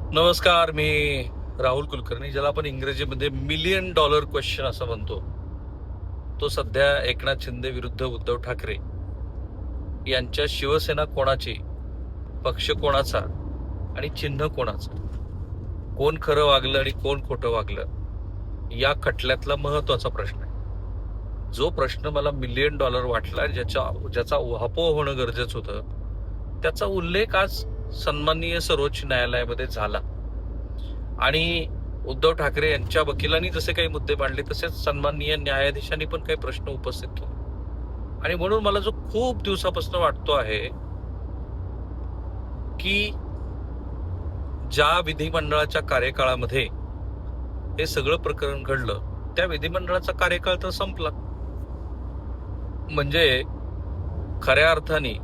नमस्कार. मी राहुल कुलकर्णी, ज्याला आपण इंग्रजीमध्ये मिलियन डॉलर क्वेश्चन असं म्हणतो. तो सध्या एकनाथ शिंदे विरुद्ध उद्धव ठाकरे यांच्या शिवसेना कोणाची, पक्ष कोणाचा आणि चिन्ह कोणाचं, कोण खरं वागलं आणि कोण खोटं वागलं, या खटल्यातला महत्वाचा प्रश्न आहे. जो प्रश्न मला मिलियन डॉलर वाटला, ज्याचा उहापोह होणं गरजेचं होतं, त्याचा उल्लेख आज सन्माननीय सर्वोच्च न्यायालयामध्ये झाला. आणि उद्धव ठाकरे यांच्या वकिलांनी जसे काही मुद्दे मांडले, तसेच सन्माननीय न्यायाधीशांनी पण काही प्रश्न उपस्थित केले. आणि म्हणून मला जो खूप दिवसापासून वाटतो आहे की ज्या विधिमंडळाच्या कार्यकाळामध्ये हे सगळं प्रकरण घडलं, त्या विधिमंडळाचा कार्यकाळ तर संपला. म्हणजे खऱ्या अर्थाने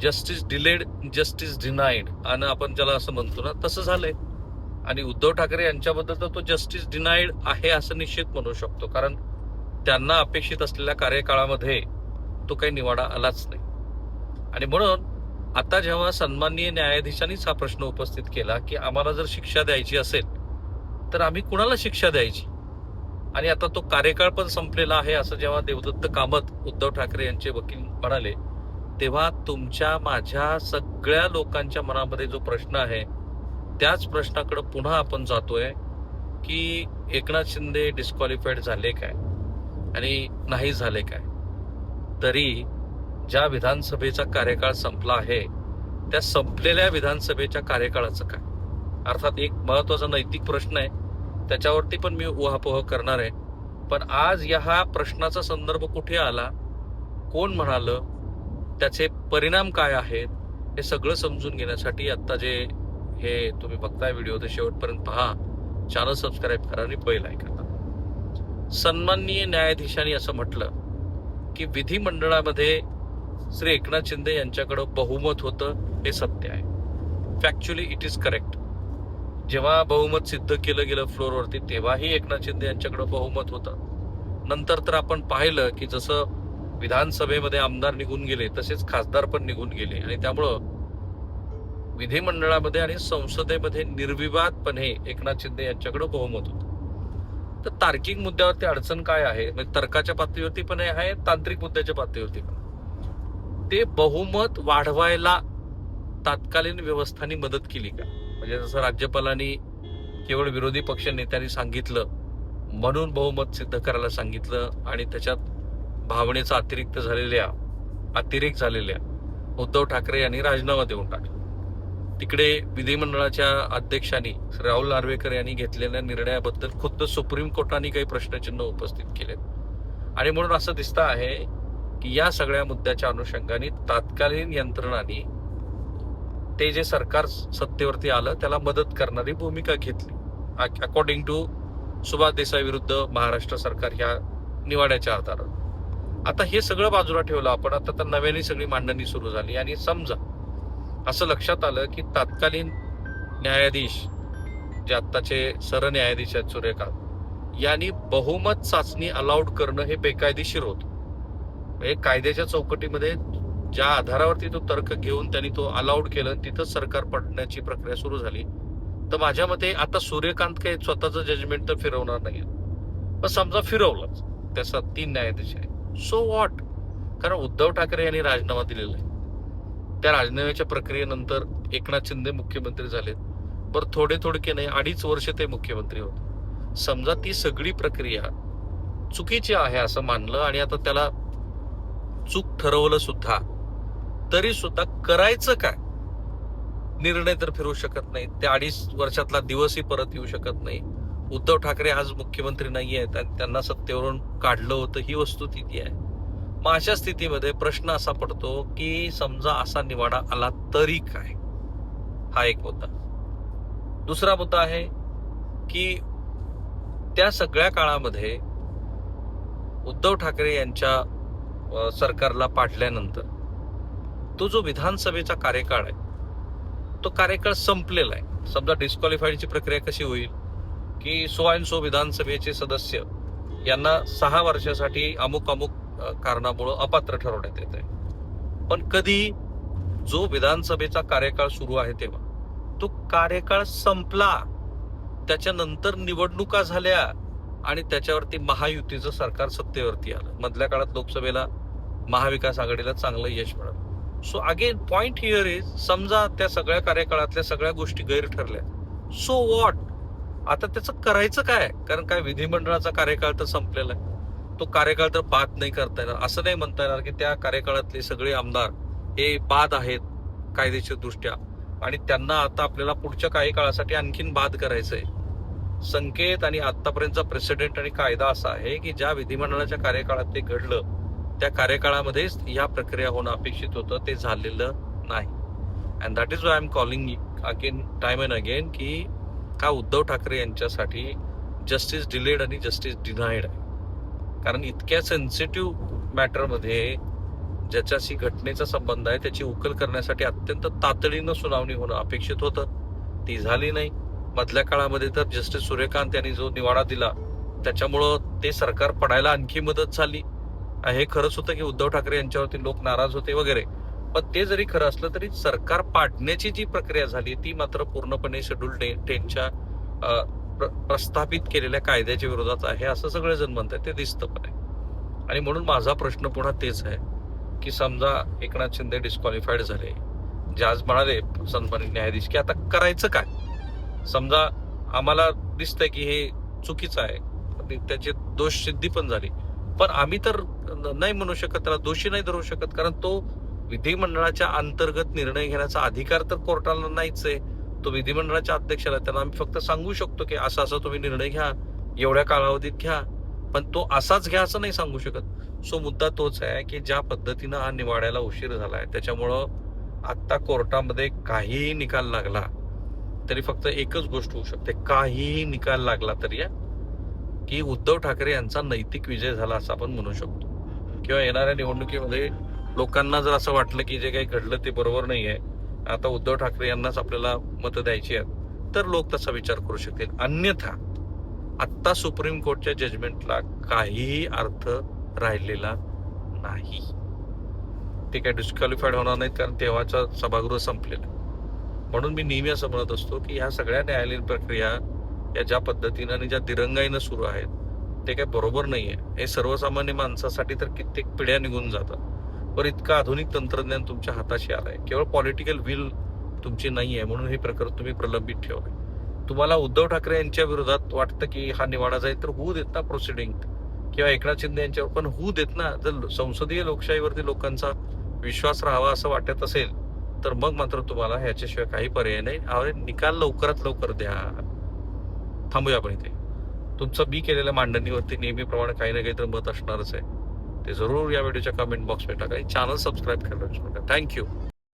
जस्टिस डिलेड, जस्टिस डिनाईड, आणि आपण ज्याला असं म्हणतो ना, तसं झालंय. आणि उद्धव ठाकरे यांच्याबद्दल तर तो जस्टिस डिनाईड आहे असं निश्चित म्हणू शकतो, कारण त्यांना अपेक्षित असलेल्या कार्यकाळामध्ये तो काही निवाडा आलाच नाही. आणि म्हणून आता जेव्हा सन्माननीय न्यायाधीशांनीच हा प्रश्न उपस्थित केला की आम्हाला जर शिक्षा द्यायची असेल तर आम्ही कुणाला शिक्षा द्यायची, आणि आता तो कार्यकाळ पण संपलेला आहे असं जेव्हा देवदत्त कामत, उद्धव ठाकरे यांचे वकील, म्हणाले, तेव्हा तुमच्या माझ्या सगळ्या लोकांच्या मनामध्ये जो प्रश्न आहे त्याच प्रश्नाकडे पुन्हा आपण जातोय की एकनाथ शिंदे डिस्क्वालिफाईड झाले काय आणि नाही झाले काय. तरी ज्या विधानसभेचा कार्यकाळ संपला आहे, त्या संपलेल्या विधानसभेच्या कार्यकाळाचं काय. अर्थात एक महत्वाचा नैतिक प्रश्न आहे, त्याच्यावरती पण मी उहापोह करणार आहे. पण आज या प्रश्नाचा संदर्भ कुठे आला, कोण म्हणालं, त्याचे परिणाम काय आहेत, हे सगळं समजून घेण्यासाठी आता जे हे तुम्ही बघताय व्हिडिओ, ते शेवटपर्यंत पहा, चॅनल सबस्क्राईब करा आणि बेल ऐका. सन्माननीय न्यायाधीशांनी असं म्हटलं की विधिमंडळामध्ये श्री एकनाथ शिंदे यांच्याकडे बहुमत होतं, हे सत्य आहे. Factually it is correct. जेव्हा बहुमत सिद्ध केलं गेलं फ्लोअरवरती, तेव्हाही एकनाथ शिंदे यांच्याकडे बहुमत होतं. नंतर तर आपण पाहिलं की जसं विधानसभेमध्ये आमदार निघून गेले, तसेच खासदार पण निघून गेले, आणि त्यामुळं विधिमंडळामध्ये आणि संसदेमध्ये निर्विवादपणे एकनाथ शिंदे यांच्याकडे बहुमत होतं. तर तार्किक मुद्द्यावरती अडचण काय आहे, म्हणजे तर्काच्या पातळीवरती पण आहे, तांत्रिक मुद्द्याच्या पातळीवरती पण. ते बहुमत वाढवायला तात्कालीन व्यवस्थांनी मदत केली का? म्हणजे जसं राज्यपालांनी केवळ विरोधी पक्ष नेत्यांनी सांगितलं म्हणून बहुमत सिद्ध करायला सांगितलं, आणि त्याच्यात भावनेचा अतिरेक झालेल्या उद्धव ठाकरे यांनी राजीनामा देऊन टाकला. तिकडे विधिमंडळाच्या अध्यक्षांनी राहुल नार्वेकर यांनी घेतलेल्या निर्णयाबद्दल खुद्द सुप्रीम कोर्टाने काही प्रश्नचिन्ह उपस्थित केलेत. आणि म्हणून असं दिसतं आहे की या सगळ्या मुद्द्याच्या अनुषंगाने तात्कालीन यंत्रणांनी ते जे सरकार सत्तेवरती आलं त्याला मदत करणारी भूमिका घेतली, अकॉर्डिंग टू सुभाष देसाई विरुद्ध महाराष्ट्र सरकार ह्या निवाड्याच्या आधारावर. आता हे सगळं बाजूला ठेवलं आपण, आता तर नव्याने सगळी मांडणी सुरू झाली. आणि समजा असं लक्षात आलं की तात्कालीन न्यायाधीश, जे आत्ताचे सरन्यायाधीश आहेत सूर्यकांत, यांनी बहुमत चाचणी अलाउड करणं हे बेकायदेशीर होतं. म्हणजे कायद्याच्या चौकटीमध्ये ज्या आधारावरती तो तर्क घेऊन त्यांनी तो अलाउड केलं, तिथंच सरकार पडण्याची प्रक्रिया सुरू झाली. तर माझ्या मते आता सूर्यकांत काही स्वतःचं जजमेंट तर फिरवणार नाही, पण समजा फिरवलंच, त्याचा 3 न्यायाधीश आहे, सो व्हॉट. कारण उद्धव ठाकरे यांनी राजीनामा दिलेला आहे. त्या राजीनाम्याच्या प्रक्रियेनंतर एकनाथ शिंदे मुख्यमंत्री झालेत. बरं, थोडे नाही, 2.5 वर्ष ते मुख्यमंत्री होते. समजा ती सगळी प्रक्रिया चुकीची आहे असं मानलं, आणि आता त्याला चूक ठरवलं सुद्धा, तरी सुद्धा करायचं काय. निर्णय तर फिरवू शकत नाही, त्या 2.5 वर्षातला दिवसही परत येऊ शकत नाही. उद्धव ठाकरे आज मुख्यमंत्री नाहीये, त्यांना सत्तेवरून काढलं होतं, ही वस्तुस्थिती आहे. मग अशा स्थितीमध्ये प्रश्न असा पडतो की समजा असा निवाडा आला तरी काय. हा एक मुद्दा. दुसरा मुद्दा आहे की त्या सगळ्या काळामध्ये उद्धव ठाकरे यांच्या सरकारला पाडल्यानंतर तो जो विधानसभेचा कार्यकाळ आहे, तो कार्यकाळ संपलेला आहे. समजा डिस्क्वालिफाईडची प्रक्रिया कशी होईल की सो अँड सो विधानसभेचे सदस्य यांना 6 वर्षासाठी अमुक कारणामुळे अपात्र ठरवण्यात येत आहे. पण कधी जो विधानसभेचा कार्यकाळ सुरू आहे तेव्हा तो कार्यकाळ संपला, त्याच्यानंतर निवडणुका झाल्या आणि त्याच्यावरती महायुतीचं सरकार सत्तेवरती आलं. मधल्या काळात लोकसभेला महाविकास आघाडीला चांगलं यश मिळालं. So again point here is, समजा त्या सगळ्या कार्यकाळातल्या सगळ्या गोष्टी गैर ठरल्या, सो वॉट? आता त्याचं करायचं काय? कारण काय विधिमंडळाचा कार्यकाळ तर संपलेला आहे, तो कार्यकाळ तर बाद नाही करता येणार. असं नाही म्हणता येणार की त्या कार्यकाळातले सगळे आमदार हे बाद आहेत कायदेशीर दृष्ट्या आणि त्यांना आता आपल्याला पुढच्या काही काळासाठी आणखीन बाद करायचंय. संकेत आणि आतापर्यंतचा प्रेसिडेंट आणि कायदा असा आहे की ज्या विधिमंडळाच्या कार्यकाळात ते घडलं त्या कार्यकाळामध्येच ह्या प्रक्रिया होणं अपेक्षित होतं, ते झालेलं नाही. And that is why I am calling again time and again की का उद्धव ठाकरे यांच्यासाठी जस्टिस डिलेड आणि जस्टिस डिनाईड आहे. कारण इतक्या सेन्सिटिव्ह मॅटरमध्ये ज्याच्याशी घटनेचा संबंध आहे त्याची उकल करण्यासाठी अत्यंत तातडीनं सुनावणी होणं अपेक्षित होतं, ती झाली नाही. मधल्या काळामध्ये तर जस्टिस सूर्यकांत यांनी जो निवाडा दिला त्याच्यामुळं ते सरकार पडायला आणखी मदत झाली. हे खरंच होतं की उद्धव ठाकरे यांच्यावरती लोक नाराज होते वगैरे, पण ते जरी खरं असलं तरी सरकार पाडण्याची जी प्रक्रिया झाली ती मात्र पूर्णपणे शेड्यूल 10च्या प्रस्थापित केलेल्या कायद्याच्या विरोधात आहे असं सगळेजण म्हणतात, ते दिसतं पण आहे. आणि म्हणून माझा प्रश्न पुन्हा तेच आहे की समजा एकनाथ शिंदे डिस्क्वालिफाईड झाले, जे आज म्हणाले सन्माननीय न्यायाधीश की आता करायचं काय? समजा आम्हाला दिसतंय की हे चुकीचं आहे, त्याचे दोष सिद्धी पण झाली, पण आम्ही तर नाही म्हणू शकत, त्याला दोषी नाही धरू शकत, कारण तो विधिमंडळाच्या अंतर्गत निर्णय घेण्याचा अधिकार तर कोर्टाला नाहीच आहे. तो विधिमंडळाच्या अध्यक्षाला, त्यांना आम्ही फक्त सांगू शकतो की असा असा तुम्ही निर्णय घ्या, एवढ्या कालावधीत घ्या, पण तो असाच घ्या असं नाही सांगू शकत. सो मुद्दा तोच आहे की ज्या पद्धतीनं हा निवाड्याला उशीर झालाय त्याच्यामुळं आता कोर्टामध्ये काहीही निकाल लागला तरी फक्त एकच गोष्ट होऊ शकते, काहीही निकाल लागला तरी की उद्धव ठाकरे यांचा नैतिक विजय झाला असं आपण म्हणू शकतो. किंवा येणाऱ्या निवडणुकीमध्ये लोकांना जर असं वाटलं की जे काही घडलं ते बरोबर नाहीये, आता उद्धव ठाकरे यांनाच आपल्याला मतं द्यायची आहेत, तर लोक तसा विचार करू शकतील. अन्यथा आत्ता सुप्रीम कोर्टच्या जजमेंटला काहीही अर्थ राहिलेला नाही. ते काय डिस्क्वालिफाईड होणार नाहीत कारण तेव्हाचं सभागृह संपलेलं. म्हणून मी नेहमी असं म्हणत असतो की ह्या सगळ्या न्यायालयीन प्रक्रिया या ज्या पद्धतीनं आणि ज्या दिरंगाईनं सुरू आहेत ते काय बरोबर नाहीये. हे सर्वसामान्य माणसासाठी तर कित्येक पिढ्या निघून जातात. पण इतकं आधुनिक तंत्रज्ञान तुमच्या हाताशी आलंय, केवळ पॉलिटिकल विल तुमची नाहीये म्हणून हे प्रकरण तुम्ही प्रलंबित ठेवलंय. तुम्हाला उद्धव ठाकरे यांच्या विरोधात वाटतं की हा निवाडा जाईल तर होऊ देत ना प्रोसिडिंग, किंवा एकनाथ शिंदे यांच्यावर पण होऊ देत ना. जर संसदीय लोकशाहीवरती लोकांचा विश्वास राहावा असं वाटत असेल तर मग मात्र तुम्हाला ह्याच्याशिवाय काही पर्याय नाही. अरे निकाल लवकरात लवकर द्या. थांबूया आपण इथे. तुमचं मी केलेल्या मांडणीवरती नेहमीप्रमाणे काही ना काहीतरी मत असणारच आहे, ते जरूर या व्हिडिओच्या कमेंट बॉक्समध्ये टाका. चॅनल सबस्क्राईब करायला विसरू नका. थँक्यू.